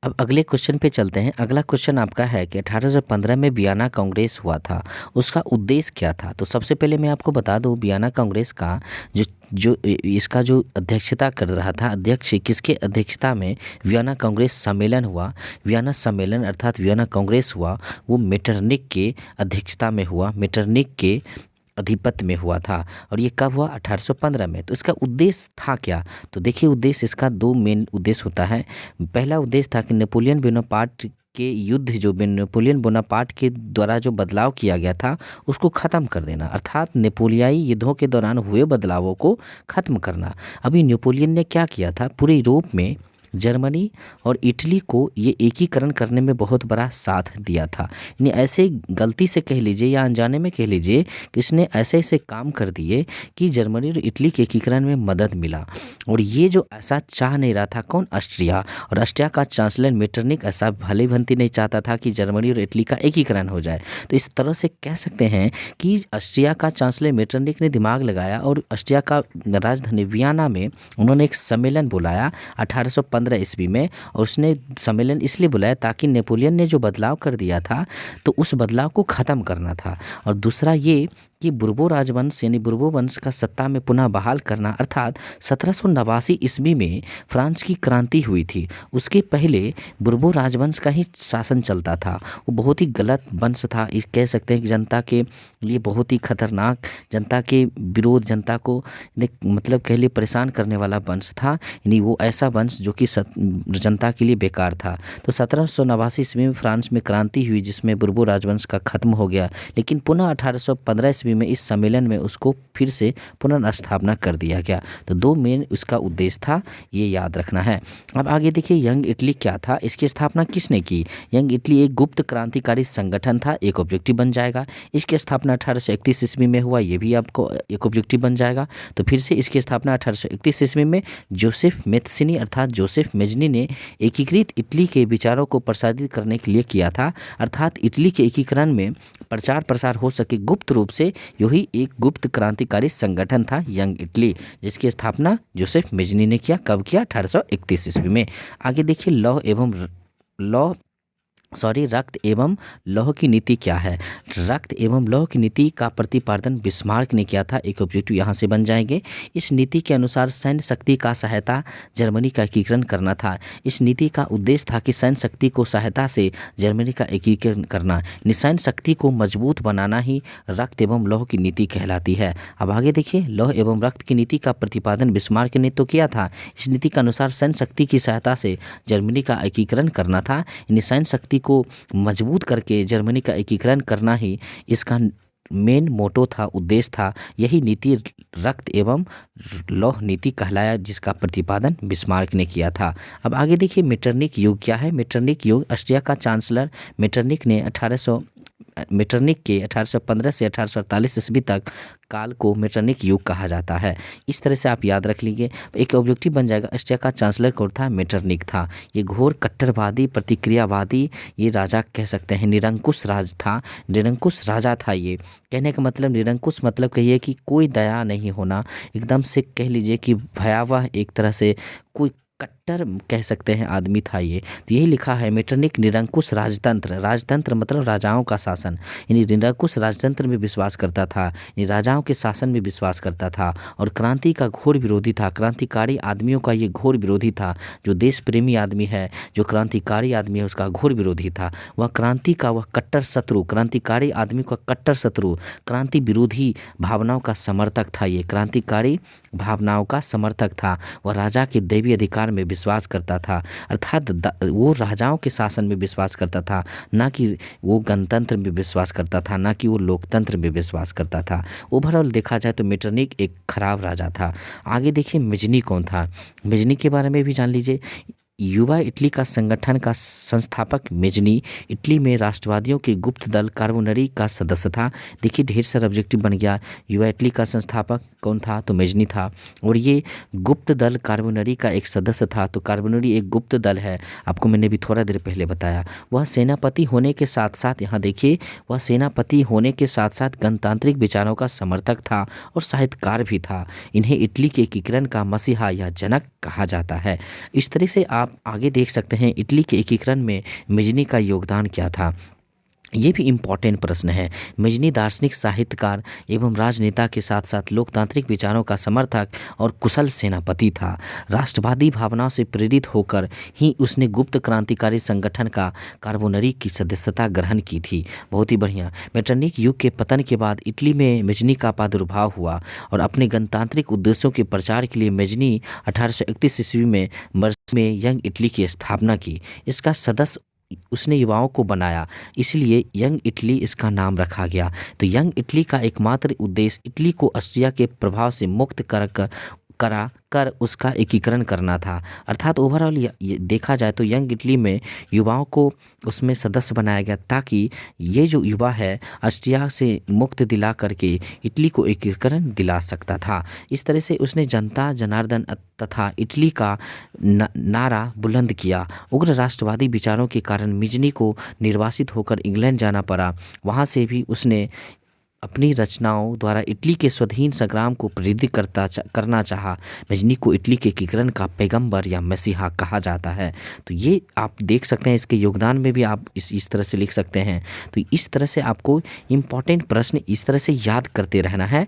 अब अगले क्वेश्चन पे चलते हैं। अगला क्वेश्चन आपका है कि 1815 में वियना कांग्रेस हुआ था, उसका उद्देश्य क्या था? तो सबसे पहले मैं आपको बता दूं, वियना कांग्रेस का जो जो इसका जो अध्यक्षता कर रहा था, अध्यक्ष किसके अध्यक्षता में वियना कांग्रेस सम्मेलन हुआ? वियना सम्मेलन अर्थात वियना कांग्रेस हुआ, वो मेटरनिक के अध्यक्षता में हुआ, मेटरनिक के अधिपत्य में हुआ था। और ये कब हुआ? 1815 में। तो इसका उद्देश्य था क्या? तो देखिए, उद्देश्य इसका दो मेन उद्देश्य होता है। पहला उद्देश्य था कि नेपोलियन बोनापार्ट के युद्ध, जो नेपोलियन बोनापार्ट के द्वारा जो बदलाव किया गया था उसको ख़त्म कर देना, अर्थात नेपोलियाई युद्धों के दौरान हुए बदलावों को ख़त्म करना। अभी नेपोलियन ने क्या किया था? पूरे यूरोप में जर्मनी और इटली को ये एकीकरण करने में बहुत बड़ा साथ दिया था। यानी ऐसे गलती से कह लीजिए या अनजाने में कह लीजिए कि इसने ऐसे ऐसे काम कर दिए कि जर्मनी और इटली के एकीकरण में मदद मिला। और ये जो ऐसा चाह नहीं रहा था, कौन? ऑस्ट्रिया। और ऑस्ट्रिया का चांसलर मेटरनिक ऐसा भली भांति नहीं चाहता था कि जर्मनी और इटली का एकीकरण हो जाए। तो इस तरह से कह सकते हैं कि ऑस्ट्रिया का चांसलर मेटरनिक ने दिमाग लगाया और ऑस्ट्रिया का राजधानी वियना में उन्होंने एक सम्मेलन बुलाया 1815 ईस्वी में। और उसने सम्मेलन इसलिए बुलाया ताकि नेपोलियन ने जो बदलाव कर दिया था तो उस बदलाव को ख़त्म करना था। और दूसरा ये कि बुर्बो राजवंश यानी बुर्बो वंश का सत्ता में पुनः बहाल करना, अर्थात 1789 ईस्वी में फ्रांस की क्रांति हुई थी, उसके पहले बुर्बो राजवंश का ही शासन चलता था। वो बहुत ही गलत वंश था, इस कह सकते हैं कि जनता के लिए बहुत ही खतरनाक, जनता के विरोध, जनता को मतलब कह लिए परेशान करने वाला वंश था। यानी वो ऐसा वंश जो कि जनता के लिए बेकार था। तो 1789 ईस्वी में फ्रांस में क्रांति हुई जिसमें बुर्बो राजवंश का खत्म हो गया, लेकिन पुनः 1815 ईस्वी में इस सम्मेलन में उसको फिर से पुनर्स्थापना कर दिया गया। तो दो मेन उसका उद्देश्य था, ये याद रखना है। अब आगे देखिए, यंग इटली क्या था? इसकी स्थापना किसने की? यंग इटली एक गुप्त क्रांतिकारी संगठन था, एक ऑब्जेक्टिव बन जाएगा। इसकी स्थापना 1831 ईस्वी में हुआ, ये भी आपको एक ऑब्जेक्टिव बन जाएगा। तो फिर से इसकी स्थापना 1831 ईस्वी में जोसेफ मेथसिनी अर्थात जोसेफ मेजनी ने एकीकृत इटली के विचारों को प्रसारित करने के लिए किया था, अर्थात इटली के एकीकरण में प्रचार प्रसार हो सके गुप्त रूप से। यही एक गुप्त क्रांतिकारी संगठन था यंग इटली, जिसकी स्थापना जोसेफ मेजनी ने किया। कब किया? 1831 ईस्वी में। आगे देखिए, रक्त एवं लौह की नीति क्या है? रक्त एवं लौह की नीति का प्रतिपादन बिस्मार्क ने किया था, एक ऑब्जेक्टिव यहाँ से बन जाएंगे। इस नीति के अनुसार सैन्य शक्ति का सहायता जर्मनी का एकीकरण करना था। इस नीति का उद्देश्य था कि सैन्य शक्ति को सहायता से जर्मनी का एकीकरण करना, सैन्य शक्ति को मजबूत बनाना ही रक्त एवं लौह की नीति कहलाती है। अब आगे देखिए, लौह एवं रक्त की नीति का प्रतिपादन बिस्मार्क ने तो किया था। इस नीति के अनुसार सैन्य शक्ति की सहायता से जर्मनी का एकीकरण करना था, सैन्य शक्ति को मजबूत करके जर्मनी का एकीकरण करना ही इसका मेन मोटो था, उद्देश्य था। यही नीति रक्त एवं लौह नीति कहलाया, जिसका प्रतिपादन बिस्मार्क ने किया था। अब आगे देखिए, मेटरनिक युग क्या है? मेटरनिक युग, ऑस्ट्रिया का चांसलर मेटरनिक ने 1815 से 1848 ईस्वी तक काल को मेटरनिक युग कहा जाता है। इस तरह से आप याद रख लीजिए, एक ऑब्जेक्टिव बन जाएगा। ऑस्ट्रिया का चांसलर कौन था? मेटरनिक था। ये घोर कट्टरवादी, प्रतिक्रियावादी ये राजा कह सकते हैं, निरंकुश राज था, निरंकुश राजा था। ये कहने का मतलब, निरंकुश मतलब कहिए कि कोई दया नहीं होना, एकदम से कह लीजिए कि भयावह, एक तरह से कोई कट्टर कह सकते हैं आदमी था ये। तो यही लिखा है, मेटरनिक निरंकुश राजतंत्र, राजतंत्र मतलब राजाओं का शासन, यानी निरंकुश राजतंत्र में विश्वास करता था, यानी राजाओं के शासन में विश्वास करता था। और क्रांति का घोर विरोधी था, क्रांतिकारी आदमियों का ये घोर विरोधी था। जो देश प्रेमी आदमी है, जो क्रांतिकारी आदमी है, उसका घोर विरोधी था। वह क्रांति का वह कट्टर शत्रु, क्रांतिकारी आदमी का कट्टर शत्रु, क्रांति विरोधी भावनाओं का समर्थक था। ये क्रांतिकारी भावनाओं का समर्थक था। वह राजा के दैवीय अधिकार में विश्वास करता था, अर्थात वो राजाओं के शासन में विश्वास करता था, ना कि वो गणतंत्र में विश्वास करता था, ना कि वो लोकतंत्र में विश्वास करता था। ओवरऑल देखा जाए तो मेटरनिक एक खराब राजा था। आगे देखिए, मेजनी कौन था? मेजनी के बारे में भी जान लीजिए। युवा इटली का संगठन का संस्थापक मेजनी इटली में राष्ट्रवादियों के गुप्त दल कार्बोनरी का सदस्य था। देखिए, ढेर सारा ऑब्जेक्टिव बन गया। युवा इटली का संस्थापक कौन था? तो मेजनी था। और ये गुप्त दल कार्बोनरी का एक सदस्य था। तो कार्बोनरी एक गुप्त दल है, आपको मैंने भी थोड़ा देर पहले बताया। वह सेनापति होने के साथ साथ, यहाँ देखिए, वह सेनापति होने के साथ साथ गणतांत्रिक विचारों का समर्थक था और साहित्यकार भी था। इन्हें इटली के एकीकरण का मसीहा या जनक कहा जाता है। इस तरह से आप आगे देख सकते हैं इटली के एकीकरण में मेजनी का योगदान क्या था। ये भी इम्पॉर्टेंट प्रश्न है। मेजनी दार्शनिक, साहित्यकार एवं राजनेता के साथ साथ लोकतांत्रिक विचारों का समर्थक और कुशल सेनापति था। राष्ट्रवादी भावनाओं से प्रेरित होकर ही उसने गुप्त क्रांतिकारी संगठन का कार्बोनरी की सदस्यता ग्रहण की थी। बहुत ही बढ़िया। मेटरनिक युग के पतन के बाद इटली में मेजनी का प्रादुर्भाव हुआ और अपने गणतांत्रिक उद्देश्यों के प्रचार के लिए मेजनी 1831 ईस्वी में मर्सी में यंग इटली की स्थापना की। इसका सदस्य उसने युवाओं को बनाया, इसलिए यंग इटली इसका नाम रखा गया। तो यंग इटली का एकमात्र उद्देश्य इटली को ऑस्ट्रिया के प्रभाव से मुक्त कर उसका एकीकरण करना था। अर्थात ओवरऑल ये देखा जाए तो यंग इटली में युवाओं को उसमें सदस्य बनाया गया ताकि ये जो युवा है ऑस्ट्रिया से मुक्त दिला करके इटली को एकीकरण दिला सकता था। इस तरह से उसने जनता जनार्दन तथा इटली का नारा बुलंद किया। उग्र राष्ट्रवादी विचारों के कारण मेजनी को निर्वासित होकर इंग्लैंड जाना पड़ा। वहाँ से भी उसने अपनी रचनाओं द्वारा इटली के स्वाधीन संग्राम को प्रेरित करना चाहा। मेजनी को इटली के एकीकरण का पैगंबर या मसीहा कहा जाता है। तो ये आप देख सकते हैं, इसके योगदान में भी आप इस तरह से लिख सकते हैं। तो इस तरह से आपको इम्पॉर्टेंट प्रश्न इस तरह से याद करते रहना है।